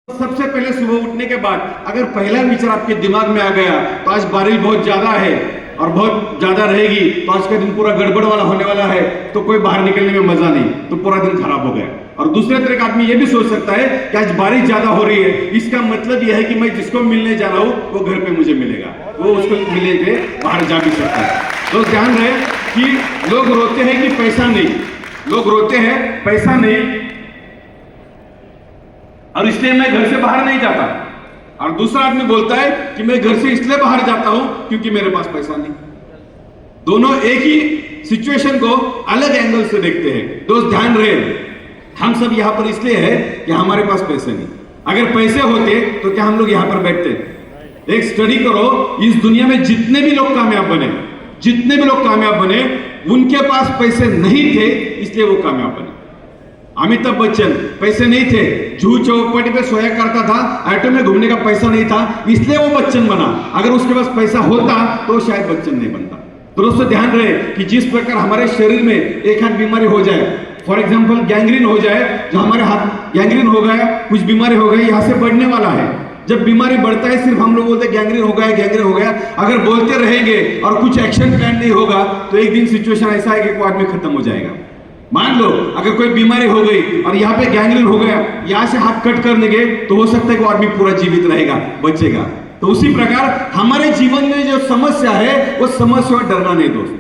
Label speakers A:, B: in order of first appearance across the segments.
A: सबसे पहले सुबह उठने के बाद अगर पहला विचार आपके दिमाग में आ गया तो आज बारिश बहुत ज्यादा है और बहुत ज्यादा रहेगी तो आज का दिन पूरा गड़बड़ वाला होने वाला है, तो कोई बाहर निकलने में मजा नहीं, तो पूरा दिन खराब हो गया। और दूसरे तरह का आदमी ये भी सोच सकता है कि आज बारिश ज्यादा हो रही है, इसका मतलब यह है कि मैं जिसको मिलने जा रहा हूं वो घर पे मुझे मिलेगा, वो उसको मिले के बाहर जा भी सकता है। तो ध्यान रहे कि लोग रोते हैं कि पैसा नहीं, लोग रोते हैं पैसा नहीं और इसलिए मैं घर से बाहर नहीं जाता, और दूसरा आदमी बोलता है कि मैं घर से इसलिए बाहर जाता हूं क्योंकि मेरे पास पैसा नहीं। दोनों एक ही सिचुएशन को अलग एंगल से देखते हैं। दोस्त ध्यान रहे, हम सब यहां पर इसलिए है कि हमारे पास पैसे नहीं। अगर पैसे होते तो क्या हम लोग यहां पर बैठते? एक स्टडी करो, इस दुनिया में जितने भी लोग कामयाब बने, जितने भी लोग कामयाब बने, उनके पास पैसे नहीं थे इसलिए वो कामयाब बने। अमिताभ बच्चन पैसे नहीं थे, जूहू चौपाटी पे सोया करता था, ऑटो में घूमने का पैसा नहीं था इसलिए वो बच्चन बना। अगर उसके पास पैसा होता तो शायद बच्चन नहीं बनता। तो दोस्तों ध्यान रहे कि जिस प्रकार हमारे शरीर में एक हाथ बीमारी हो जाए, फॉर एग्जाम्पल गैंग्रीन हो जाए, जो हमारे हाथ गैंग्रीन हो गया, कुछ बीमारी हो गई, यहाँ से बढ़ने वाला है। जब बीमारी बढ़ता है सिर्फ हम लोग बोलते हैं गैंग्रीन हो गया, गैंग्रीन हो गया। अगर बोलते रहेंगे और कुछ एक्शन प्लान नहीं होगा तो एक दिन सिचुएशन ऐसा है कि वो आदमी खत्म हो जाएगा। मान लो अगर कोई बीमारी हो गई और यहाँ पे गैंग्रीन हो गया, यहाँ से हाथ कट करने गए तो हो सकता है कि वो आदमी पूरा जीवित रहेगा, बचेगा। तो उसी प्रकार हमारे जीवन में जो समस्या है वो समस्या डरना नहीं दोस्त,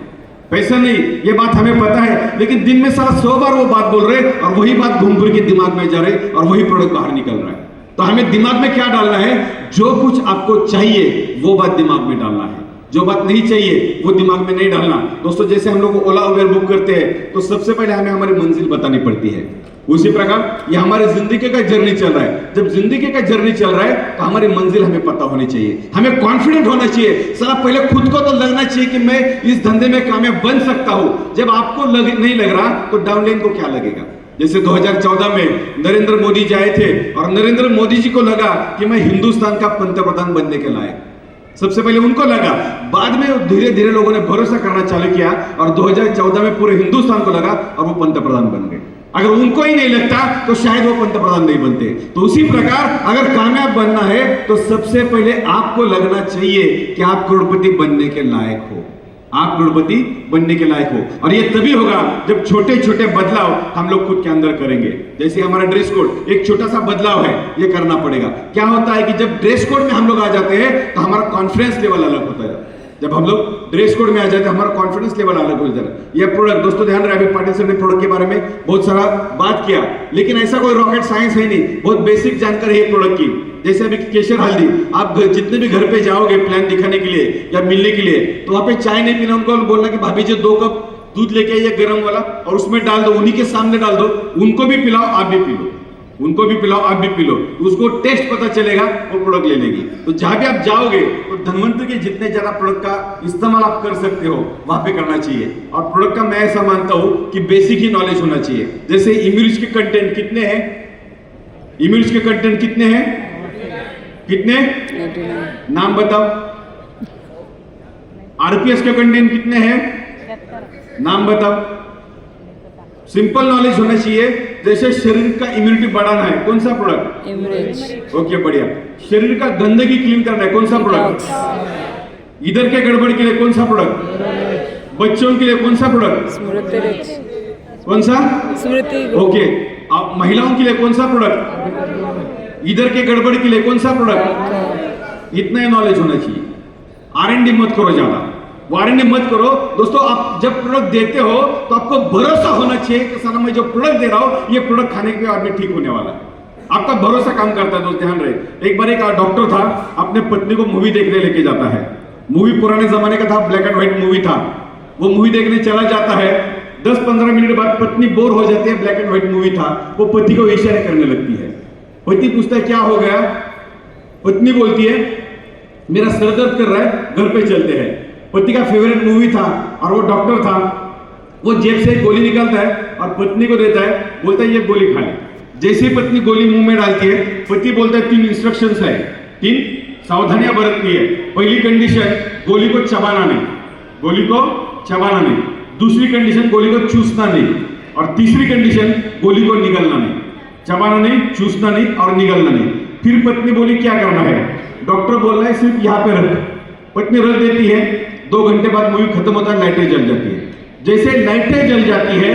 A: पैसा नहीं, ये बात हमें पता है, लेकिन दिन में सारा 100 बार वो बात बोल रहे और वही बात घूम फिर के दिमाग में जा रहे और वही प्रोडक्ट बाहर निकल रहा है। तो हमें दिमाग में क्या डालना है? जो कुछ आपको चाहिए वो बात दिमाग में डालना है, जो बात नहीं चाहिए वो दिमाग में नहीं डालना। दोस्तों जैसे हम लोग ओला उबेर बुक करते हैं तो सबसे पहले हमें हमारी मंजिल बतानी पड़ती है, उसी प्रकार ये हमारे जिंदगी का जर्नी चल रहा है। जब जिंदगी का जर्नी चल रहा है तो हमारी मंजिल हमें पता होनी चाहिए, हमें कॉन्फिडेंट होना चाहिए। साला पहले खुद को तो लगना चाहिए कि मैं इस धंधे में कामयाब बन सकता हूं। जब आपको नहीं लग रहा तो डाउनलाइन को क्या लगेगा? जैसे 2014 में नरेंद्र मोदी जी आए थे और नरेंद्र मोदी जी को लगा कि मैं हिंदुस्तान का पंतप्रधान बनने के लायक, सबसे पहले उनको लगा, बाद में धीरे धीरे लोगों ने भरोसा करना चालू किया और 2014 में पूरे हिंदुस्तान को लगा और वो पंतप्रधान बन गए। अगर उनको ही नहीं लगता तो शायद वो पंतप्रधान नहीं बनते। तो उसी प्रकार अगर कामयाब बनना है तो सबसे पहले आपको लगना चाहिए कि आप करोड़पति बनने के लायक हो, आप करोड़पति बनने के लायक हो। और ये तभी होगा जब छोटे छोटे बदलाव हम लोग खुद के अंदर करेंगे। जैसे हमारा ड्रेस कोड एक छोटा सा बदलाव है, ये करना पड़ेगा। क्या होता है कि जब ड्रेस कोड में हम लोग आ जाते हैं तो हमारा कॉन्फिडेंस लेवल अलग होता है। जब हम लोग ड्रेस कोड में आ जाते हैं हमारा कॉन्फिडेंस लेवल अलग हो जाता है। ये प्रोडक्ट, दोस्तों ध्यान रहे, अभी पाटिल सर ने प्रोडक्ट के बारे में बहुत सारा बात किया, लेकिन ऐसा कोई रॉकेट साइंस है नहीं, बहुत बेसिक जानकारी है प्रोडक्ट की। जैसे अभी केसर हल्दी, आप जितने भी घर पे जाओगे प्लान दिखाने के लिए या मिलने के लिए, तो वहां पे चाय नहीं पीना, उनको बोलना कि भाभी जी 2 कप दूध लेके आइए गर्म वाला और उसमें डाल दो, उन्हीं के सामने डाल दो, उनको भी पिलाओ आप भी पी लो, उनको भी पिलाओ आप भी पी लो, उसको टेस्ट पता चलेगा, वो प्रोडक्ट ले लेगी। तो जहां भी आप जाओगे तो धनवंतरी के जितने ज्यादा प्रोडक्ट का इस्तेमाल आप कर सकते हो वहां पे करना चाहिए। और प्रोडक्ट का मैं ऐसा मानता हूं कि बेसिक ही नॉलेज होना चाहिए। जैसे इम्यूनिज के कंटेंट कितने हैं? इम्यूनिज के कंटेंट कितने हैं? कितने? नाम बताओ। आरपीएस के कंटेंट कितने हैं? नाम बताओ। सिंपल नॉलेज होना चाहिए। जैसे शरीर का इम्यूनिटी बढ़ाना है, कौन सा प्रोडक्ट? इम्यूनिटी। ओके बढ़िया। शरीर का गंदगी क्लीन करना है, कौन सा प्रोडक्ट? इधर के गड़बड़ के लिए कौन सा प्रोडक्ट? बच्चों के लिए कौन सा प्रोडक्ट? स्मृति। कौन सा? स्मृति। ओके। अब महिलाओं के लिए कौन सा प्रोडक्ट? इधर के गड़बड़ के लिए कौन सा प्रोडक्ट? इतना ही नॉलेज होना चाहिए। R&D मत करो ज्यादा, वारंटी मत करो। दोस्तों आप जब प्रोडक्ट देते हो तो आपको भरोसा होना चाहिए कि साला मैं जो प्रोडक्ट दे रहा हूं ये प्रोडक्ट खाने के बाद में ठीक होने वाला है। आपका भरोसा काम करता है। दोस्त ध्यान रहे, एक बार एक डॉक्टर था, अपने पत्नी को मूवी देखने लेके जाता है। मूवी पुराने जमाने का था, ब्लैक एंड व्हाइट मूवी था। वो मूवी देखने चला जाता है, 10-15 मिनट बाद पत्नी बोर हो जाती है, ब्लैक एंड व्हाइट मूवी था, वो पति को इशारे करने लगती है। पति पूछता है क्या हो गया? पत्नी बोलती है मेरा सर दर्द कर रहा है, घर पे चलते हैं। पति का फेवरेट मूवी था और वो डॉक्टर था, वो जेब से एक गोली निकालता है और पत्नी को देता है, बोलता है ये गोली खा ले। जैसे ही पत्नी गोली मुंह में डालती है, पति बोलता है 3 इंस्ट्रक्शंस है, 3 सावधानियां बरतनी है। पहली कंडीशन गोली को चबाना नहीं, गोली को चबाना नहीं। दूसरी कंडीशन गोली को चूसना नहीं, और तीसरी कंडीशन गोली को निगलना नहीं। चबाना नहीं, चूसना नहीं और निगलना नहीं। फिर पत्नी बोली क्या करना है, डॉक्टर बोल रहा है सिर्फ यहाँ पे रख। पत्नी रख देती है, 2 घंटे बाद मूवी खत्म होता है, लाइटें जल जाती है। जैसे लाइटें जल जाती है,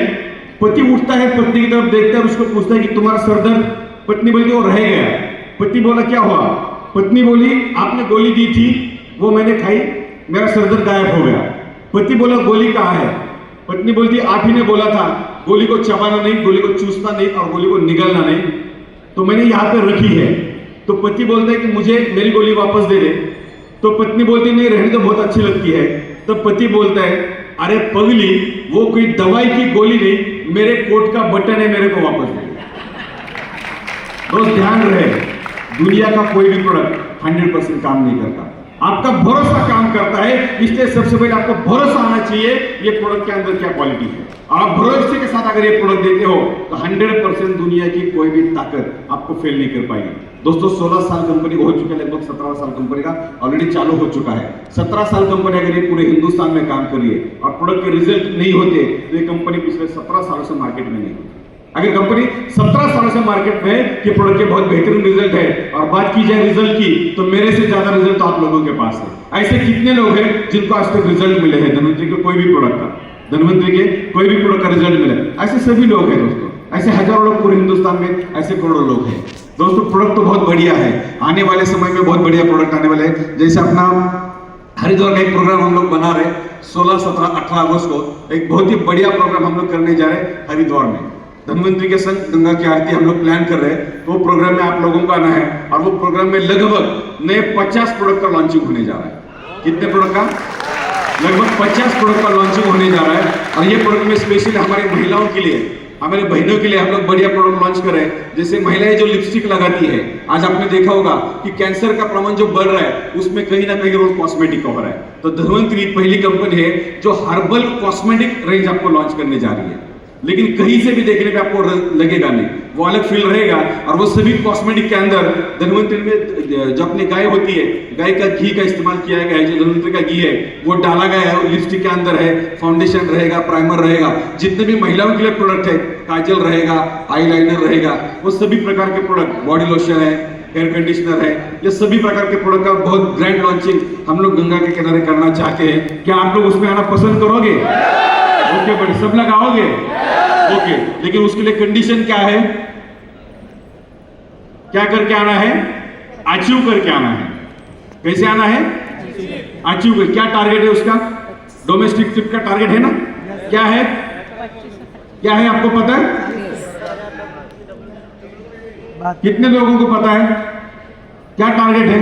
A: पति उठता है, पत्नी की तरफ देखता है, उसको पूछता है कि तुम्हारा सर दर्द? पत्नी बोली वो रह गया। पति बोला क्या हुआ? पत्नी बोली आपने गोली दी थी, वो मैंने खाई, मेरा सर दर्द गायब हो गया। पति बोला गोली कहाँ है? पत्नी बोलती आप ही ने बोला था गोली को चबाना नहीं, गोली को चूसना नहीं और गोली को निगलना नहीं, तो मैंने यहाँ पे रखी है। तो पति बोलता है कि मुझे मेरी गोली वापस दे दे। तो पत्नी बोलती नहीं, रहने तो बहुत अच्छी लगती है। तो पति बोलता है अरे पगली, वो कोई दवाई की गोली नहीं, मेरे कोट का बटन है, मेरे को वापस दे। दोस्त ध्यान रहे, दुनिया का कोई भी प्रोडक्ट 100% काम नहीं करता, आपका भरोसा काम करता है। इसलिए सबसे पहले आपको भरोसा आना चाहिए ये प्रोडक्ट के अंदर क्या क्वालिटी है। आप भरोसे के साथ अगर ये प्रोडक्ट देते हो तो 100% दुनिया की कोई भी ताकत आपको फेल नहीं कर पाएगी। दोस्तों 16 साल कंपनी हो चुका है, लगभग 17 साल कंपनी का ऑलरेडी चालू हो चुका है। 17 साल कंपनी अगर ये पूरे हिंदुस्तान में काम कर रही है और प्रोडक्ट के रिजल्ट नहीं होते तो ये कंपनी पिछले 17 सालों से मार्केट में नहीं होती। अगर कंपनी 17 सालों से मार्केट में है कि प्रोडक्ट के बहुत बेहतरीन रिजल्ट है और बात की जाए रिजल्ट की तो मेरे से ज्यादा रिजल्ट तो आप लोगों के पास है। ऐसे कितने लोग हैं जिनको आज तक रिजल्ट मिले हैं धन्वंतरी के कोई भी प्रोडक्ट का, धन्वंतरी के कोई भी प्रोडक्ट का रिजल्ट मिले? ऐसे सभी लोग हैं दोस्तों, ऐसे हजारों लोग पूरे हिंदुस्तान में, ऐसे करोड़ों लोग हैं। दोस्तों प्रोडक्ट तो बहुत बढ़िया है, आने वाले समय में बहुत बढ़िया प्रोडक्ट आने वाले हैं। जैसे अपना हरिद्वार का एक प्रोग्राम हम लोग बना रहे 16, 17, 18 अगस्त को, एक बहुत ही बढ़िया प्रोग्राम हम लोग करने जा रहे हैं हरिद्वार में। धन्वंतरी के संग गंगा की आरती हम लोग प्लान कर रहे हैं, तो वो प्रोग्राम में आप लोगों को आना है और वो प्रोग्राम में लगभग नए 50 प्रोडक्ट का लॉन्चिंग होने जा रहा है। कितने प्रोडक्ट का? लगभग 50 प्रोडक्ट का लॉन्चिंग होने जा रहा है। और ये प्रोडक्ट में स्पेशली हमारी महिलाओं के लिए, हमारे बहनों के लिए हम लोग बढ़िया प्रोडक्ट लॉन्च कर रहे हैं। जैसे महिलाएं जो लिपस्टिक लगाती है, आज आपने देखा होगा कि कैंसर का प्रमाण जो बढ़ रहा है उसमें कहीं ना कहीं रोल कॉस्मेटिक का हो रहा है। तो धन्वंतरी पहली कंपनी है जो हर्बल कॉस्मेटिक रेंज आपको लॉन्च करने जा रही है। लेकिन कहीं से भी देखने पे आपको लगेगा नहीं, वो अलग फील रहेगा। और वो सभी कॉस्मेटिक के अंदर धन्वंतरी में जो अपनी गाय होती है, गाय का घी का इस्तेमाल किया गया है, जो धन्वंतरी का घी है वो डाला गया है। लिपस्टिक के अंदर है, फाउंडेशन रहेगा, प्राइमर रहेगा, जितने भी महिलाओं के लिए प्रोडक्ट है, काजल रहेगा, आईलाइनर रहेगा, वो सभी प्रकार के प्रोडक्ट, बॉडी लोशन है, एयर कंडीशनर है, ये सभी प्रकार के प्रोडक्ट का बहुत ग्रैंड लॉन्चिंग हम लोग गंगा के किनारे करना चाहते हैं। क्या आप लोग उसमें आना पसंद करोगे? ओके बड़ी, सब लोग आओगे? ओके, लेकिन उसके लिए कंडीशन क्या है? क्या करके आना है? अचीव करके आना है। कैसे आना है? अचीव कर। क्या टारगेट है उसका? डोमेस्टिक ट्रिप का टारगेट है ना? क्या है? क्या है आपको पता है? कितने लोगों को पता है क्या टारगेट है?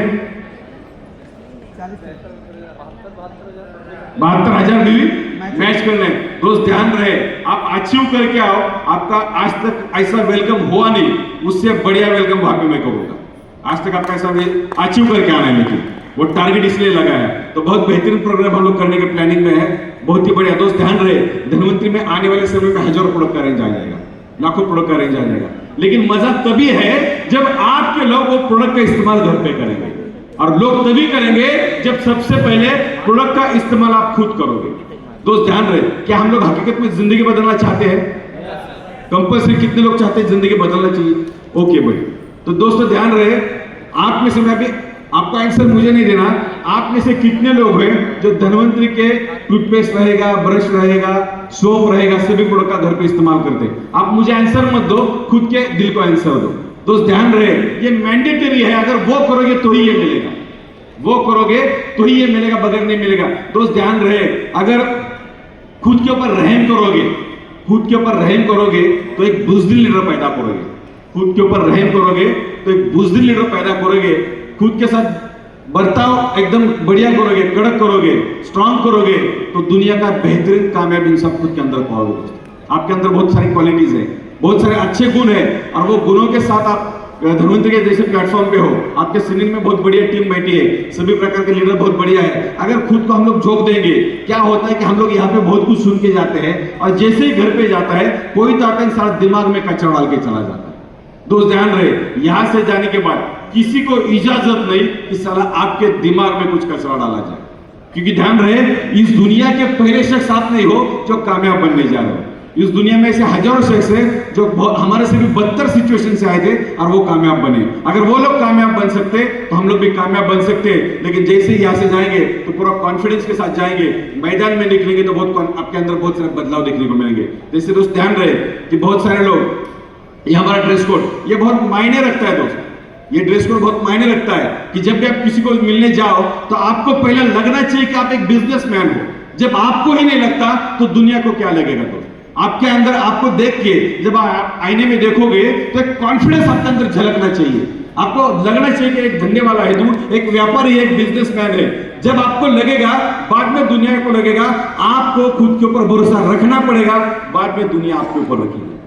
A: 72,000 दिल्ली मैच करना है। दोस्त ध्यान रहे, आप अचीव करके आओ। आपका आज तक ऐसा वेलकम हुआ नहीं, उससे बढ़िया वेलकम वहां पे मैं करूंगा। आज तक आपका ऐसा अचीव करके आना है, लेकिन वो टारगेट इसलिए लगा है। तो बहुत बेहतरीन प्रोग्राम हम लोग करने के प्लानिंग में है, बहुत ही बढ़िया। दोस्त ध्यान रहे, धन्वंतरी में आने वाले समय में हजारों प्रोडक्ट का रेंज आ जाएगा, लाखों प्रोडक्ट का रेंज आ जाएगा। लेकिन मजा तभी है जब आपके लोग वो प्रोडक्ट का इस्तेमाल घर पे करेंगे, और लोग तभी करेंगे जब सबसे पहले प्रोडक्ट का इस्तेमाल आप खुद करोगे। दोस्त ध्यान रहे, क्या हम लोग हकीकत में जिंदगी बदलना चाहते हैं? कंपल्सरी कितने लोग चाहते हैं जिंदगी बदलना चाहिए? ओके भाई, तो दोस्तों ध्यान रहे, आप में से, मैं भी आपका आंसर मुझे नहीं देना, आप में से कितने लोग हैं जो धन्वंतरी के टूथपेस्ट रहेगा, ब्रश रहेगा, सोप रहेगा, सभी प्रोडक्ट का घर पे इस्तेमाल करते हैं? आप मुझे आंसर मत दो, खुद के दिल को आंसर दो। दोस्त ध्यान रहे, ये मैंडेटरी है, अगर वो करोगे तो ही ये मिलेगा, वो करोगे तो ही ये मिलेगा, बगैर नहीं मिलेगा। दोस्त ध्यान रहे, अगर खुद के ऊपर रहम करोगे, खुद के ऊपर रहम करोगे तो एक बुज़दिल लीडर पैदा करोगे। खुद के ऊपर रहम करोगे तो एक बुज़दिल लीडर पैदा करोगे। खुद के साथ बर्ताव एकदम बढ़िया करोगे, कड़क करोगे, स्ट्रांग करोगे, तो दुनिया का बेहतरीन कामयाब इंसान खुद के अंदर पाओगे। दोस्तों आपके अंदर बहुत सारी क्वालिटीज है, बहुत सारे अच्छे गुण है, और वो गुणों के साथ आप धन्वंतरी के जैसे प्लेटफॉर्म पे हो, आपके सीनियर में बहुत बढ़िया टीम बैठी है, सभी प्रकार के लीडर बहुत बढ़िया है। अगर खुद को हम लोग झोंक देंगे, क्या होता है कि हम लोग यहाँ पे बहुत कुछ सुन के जाते हैं, और जैसे ही घर पे जाता है कोई तो आकर सारा दिमाग में कचरा डाल के चला जाता है। दोस्त ध्यान रहे, यहां से जाने के बाद किसी को इजाजत नहीं कि साला आपके दिमाग में कुछ कचरा डाला जाए, क्योंकि ध्यान रहे, इस दुनिया के पहले शख्स आप नहीं हो जो कामयाब बनने जा रहे हो। इस दुनिया में ऐसे हजारों शख्स हैं जो हमारे से भी बदतर सिचुएशन से आए थे और वो कामयाब बने। अगर वो लोग कामयाब बन सकते तो हम लोग भी कामयाब बन सकते। लेकिन जैसे ही यहाँ से जाएंगे तो पूरा कॉन्फिडेंस के साथ जाएंगे, मैदान में निकलेंगे तो बहुत आपके अंदर बहुत सारे बदलाव देखने को मिलेंगे। जैसे दोस्त ध्यान रहे कि बहुत सारे लोग, ये हमारा ड्रेस कोड ये बहुत मायने रखता है दोस्त, ये ड्रेस कोड बहुत मायने रखता है कि जब भी आप किसी को मिलने जाओ तो आपको पहले लगना चाहिए कि आप एक बिजनेसमैन हो। जब आपको ही नहीं लगता तो दुनिया को क्या लगेगा दोस्त? आपके अंदर आपको देख के जब आप आईने में देखोगे तो एक कॉन्फिडेंस आपके अंदर झलकना चाहिए। आपको लगना चाहिए कि एक धंधे वाला है दूर, एक व्यापारी है, एक बिजनेसमैन है। जब आपको लगेगा बाद में दुनिया को लगेगा। आपको खुद के ऊपर भरोसा रखना पड़ेगा, बाद में दुनिया आपके ऊपर रखेगी।